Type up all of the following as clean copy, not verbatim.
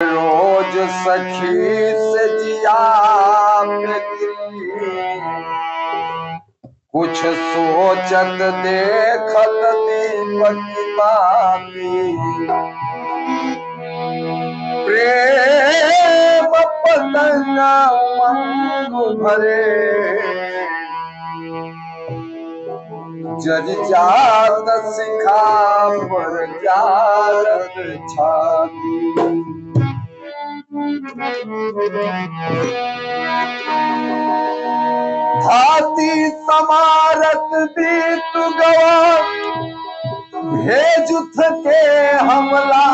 रोज सखी से जिया पे कुछ सोचत देखत दीपक बाती प्रेम पतंगा मंग भरे जज जात सिखा पर जात छाती हाथी समारत बीत गवा भेज के हमला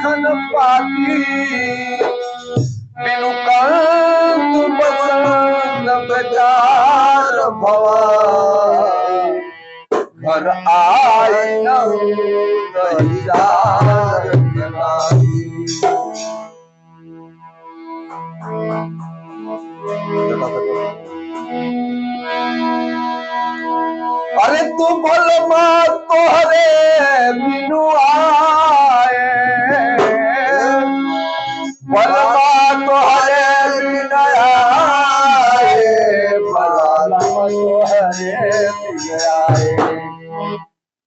खन पाती बिनु कंत बसंत बजार भवा घर आई न दहिजार अरे तू बोल माँ तोहरे बिनु आए बोल माँ तोहरे बिनु आए बाल तोहरे बिनु आए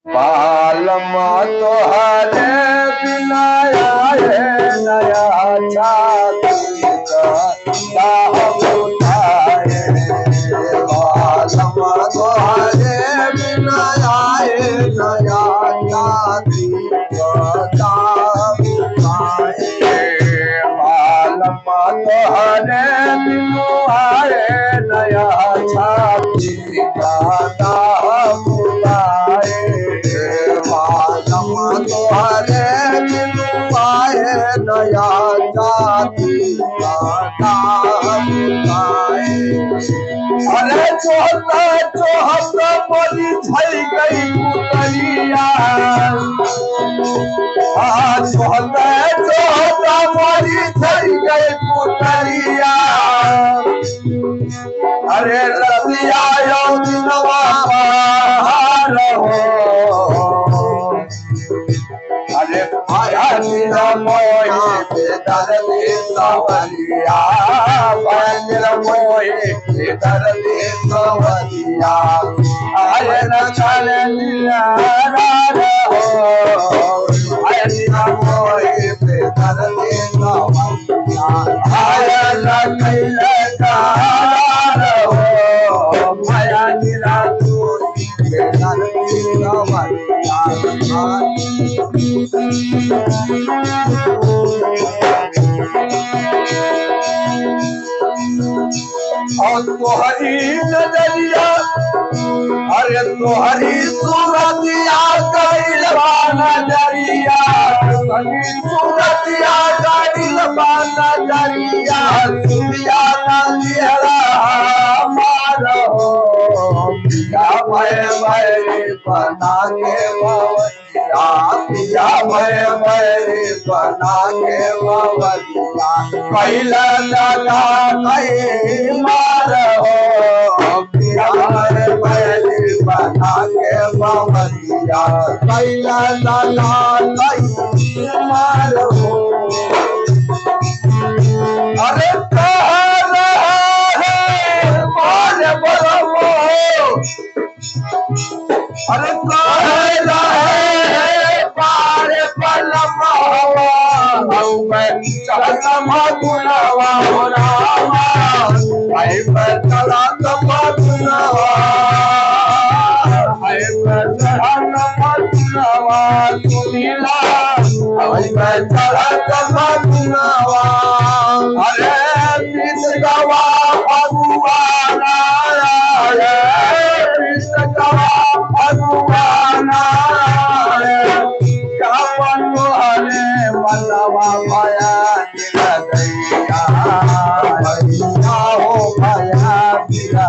बाल माँ तोहरे बिनु आए नया छाती का उठाए बाल माँ तोहरे बिनु आए नया छाती का उठाए बाल माँ तोहरे बिनु आए नया छाती का उठाए बाल माँ तोहरे बिनु आए नया छाती का उठाए अरे चोहता बोली झई गई पुतलिया चोहता बोली झई गई पुतलिया अरे रतिया दिनवा अरे आया तेरा मोहे बेदर दे सवलिया बंजर मोहे बेदर दे सवलिया आये न चले लिया आये तेरा मोहे बेदर दे सवलिया आये न कैले माया नीला तू बेदर दे सवलिया और तोहरी नजरिया अरे तोहरी सूरतिया कैलवा नजरिया तोहरी सूरतिया कैलवा नजरिया सुनिया नजरिया मारो पिया मैं बना के बवलिया पिया मैं बना के बवलिया कैला लगा कई मारो पिया मैं बना के बवलिया कैला लगा कई मारो अरे अरे कहला है पारे पलमा मैं चला मधुनवा रामा आई मैं चला मधुनवा आई मैं चला मधुनवा सुनीला आई मैं चला मधुनवा अरे बीत गवा भगवान भगवान क्या बनो हरे मनवा भया गिरा भैया हो भया गिरा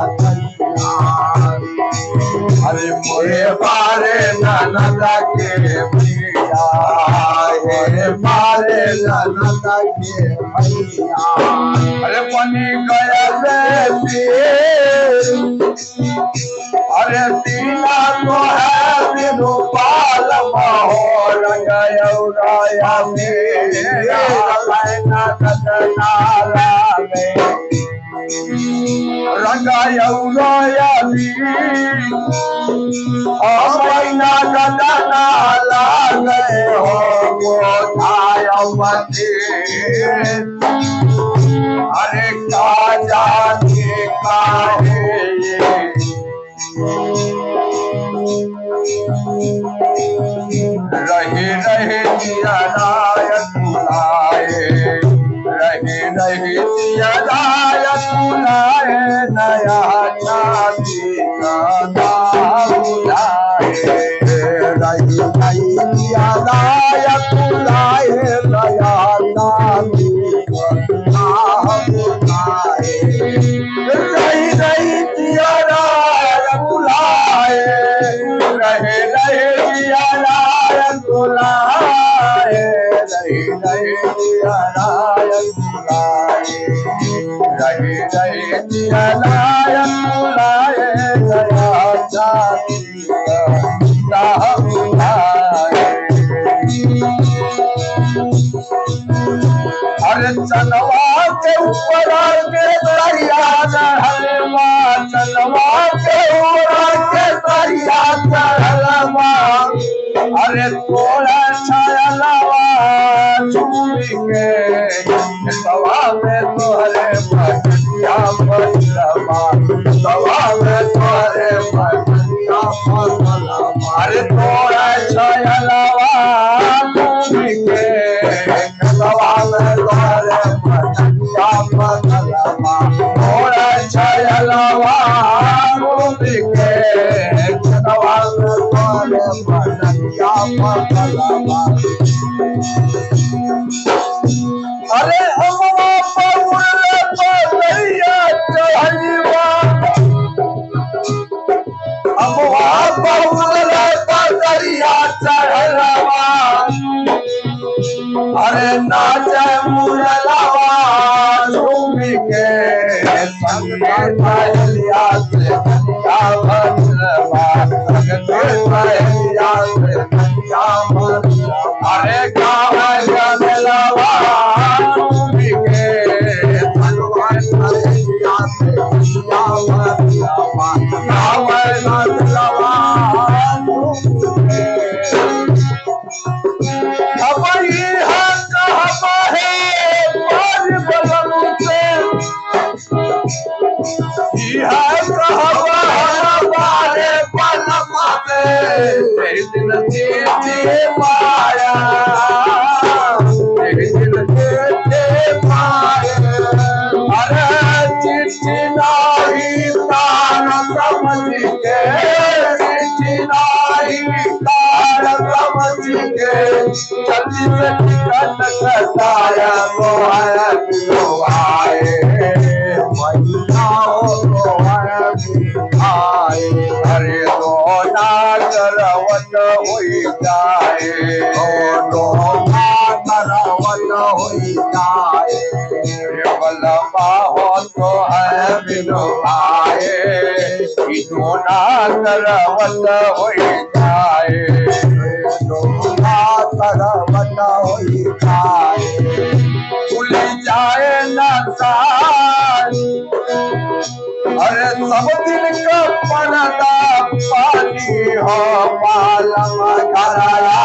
अरे मोरे बारे ननदा के भैया हे मारे ननदा के भैया अरे बनी गया अरे तीना तो है बिनु पाल महोर गया मेरा ना लागे रंगायौरोयली अमैना गदा ना लागे हो मोधायवती अरे का जाने काहे रहे रहे दिया राय तुलाए रहे रहे दिया राय तुलाए नया चांदी का बुलाए रहे रहे दिया राय तुलाए नया चांदी का बुलाए रहे रहे दिया राय तुलाए रहे रहे दिया राय तुलाए रहे रहे दिया राय तुलाए रहे रहे दिया राय तुलाए नया चांदी का बुलाए अरे चनवा के ऊपर के दरिया चढ़लवा चनवा के ऊपर के दरिया चढ़लवा अरे तोरा छायलवा चूड़ी के सवा में तोहरे बनिया बदलवा सवा में तोहरे बनिया बदलवा अरे तोरा छायलवा चूड़ी के सवा में तोहरे बनिया बदलवा तोरा छायलवा चूड़ी के सवा में तोहरे बनिया बदलवा अरे अम्मा पौड़े पौड़िया चढ़ीवा अम्मा पौड़े पौड़िया चढ़लवा अरे नाचे मुरलवा झूमी के संगे पहलिया से कन्या बदलवा संगे पहलिया से कन्या बदलवा अरे गाँव गलवा झूमी के संगे पहलिया से कन्या बदलवा गाँव गलवा झूमी के अब यह कहवा है पर बलम से यह कहवा हमारे बलम से दिन देते माया दिन देते माया अरे चिट्ठी नाही तार समझ के चिट्ठी नाही तार समझ के जल्दी से टिकट कटाया तो आए महिलाओं तो आए अरे दो नागरवन हुई जाए दो नागरवन हुई जाए बलमा हो तो है बिनो आए दो नागरवन हुई जाए तरवन होई जाए खुल जाए न साल अरे सब दिन का पर्दा पानी हो पालम कराया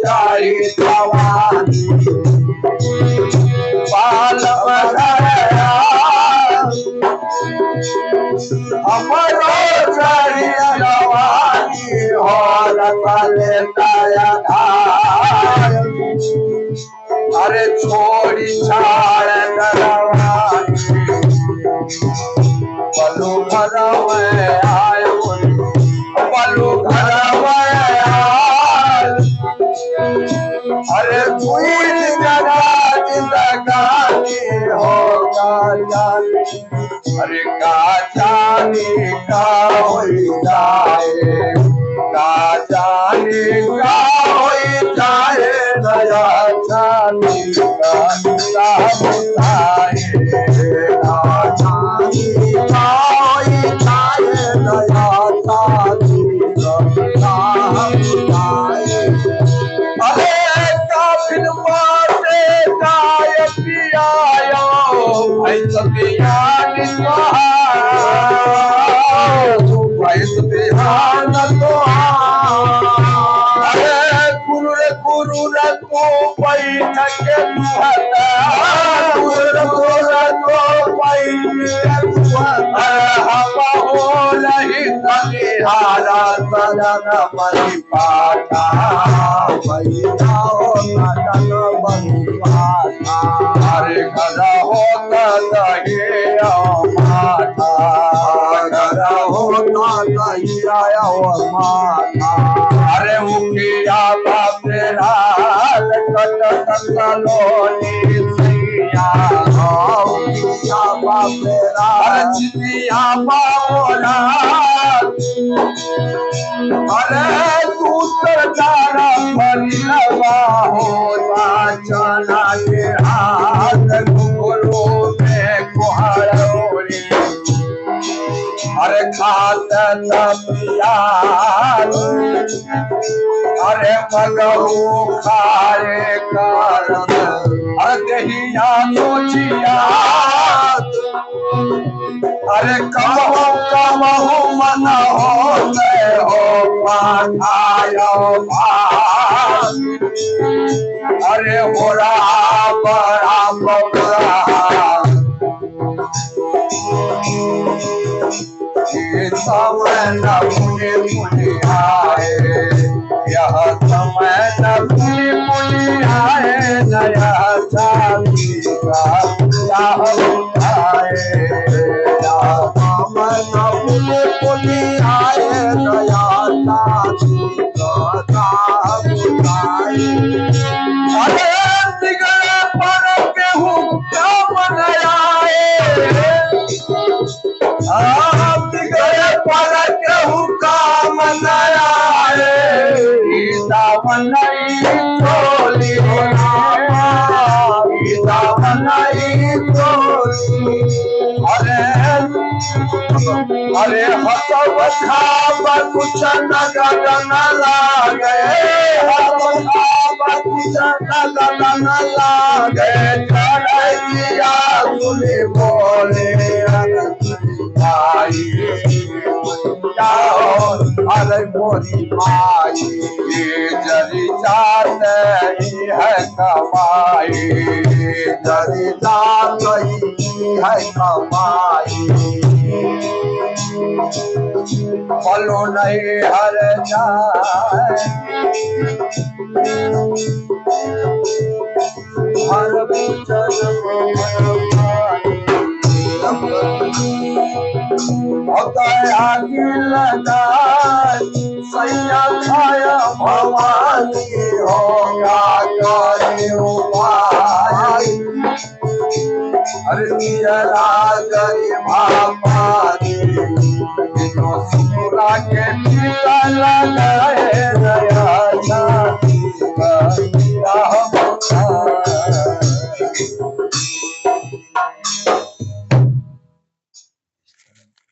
चाहिए जवानी पालम कराया हमारो चाहिए जवानी हो अरे छोड़ी छाड़ दरवानी बलू घर में आए बलू घर में आए अरे कोई जगह जिंदगानी होगा जानी अरे का जानी का हो जाए का जानी का हो जाए नया जानी का बताए ना जानी का हो जाए नया जानी का बताए अरे काफिर बाटे का भैंस बिहान तोहार भैंस बिहान तोहार अरे गुरु रे तू बैठ के गुरु रे तू बैठ हम हो रही तनिहारा सदन बलि पाता भैया हो सदन बलि पाता अरे गदा होता दही माता गदा होता दही आया माता अरे मुखिया बापेरा कट लोनी सैया मुखिया बापेरा चितिया बाबोला अरे तू सरदारा फरिलवा होता चना के हाथ गुरु में कुहरोरी अरे खाता तपिया अरे मगहू खारे कारण अदहिया सोचिया अरे कमहू मन हो पाठायो अरे हो रहा बड़ा बबरा समय न मुनि मुनि आए यह समय न मुनि मुनि आए नया शादी का राह उठाए यह समय न मुनि मुनि आए नया शादी का राह उठाए अरे निगले पर केहू काम न आए पर केहू काम न आए दावनई चोली दावनई चोली अरे हसब खाब कुछ नगद न लागे हसब खाब कुछ नगद न लागे चढ़ैया सुनी बोले भाई अरे मोरी माई जरी जाते ही है कमाई जरी जाते ही है कमाई फलो नहीं हर जाए हर आगे लगा सैया छाया भवानी होगा करे उपाय अरे दियरा गरी भापानी सुरा के टीका लगाए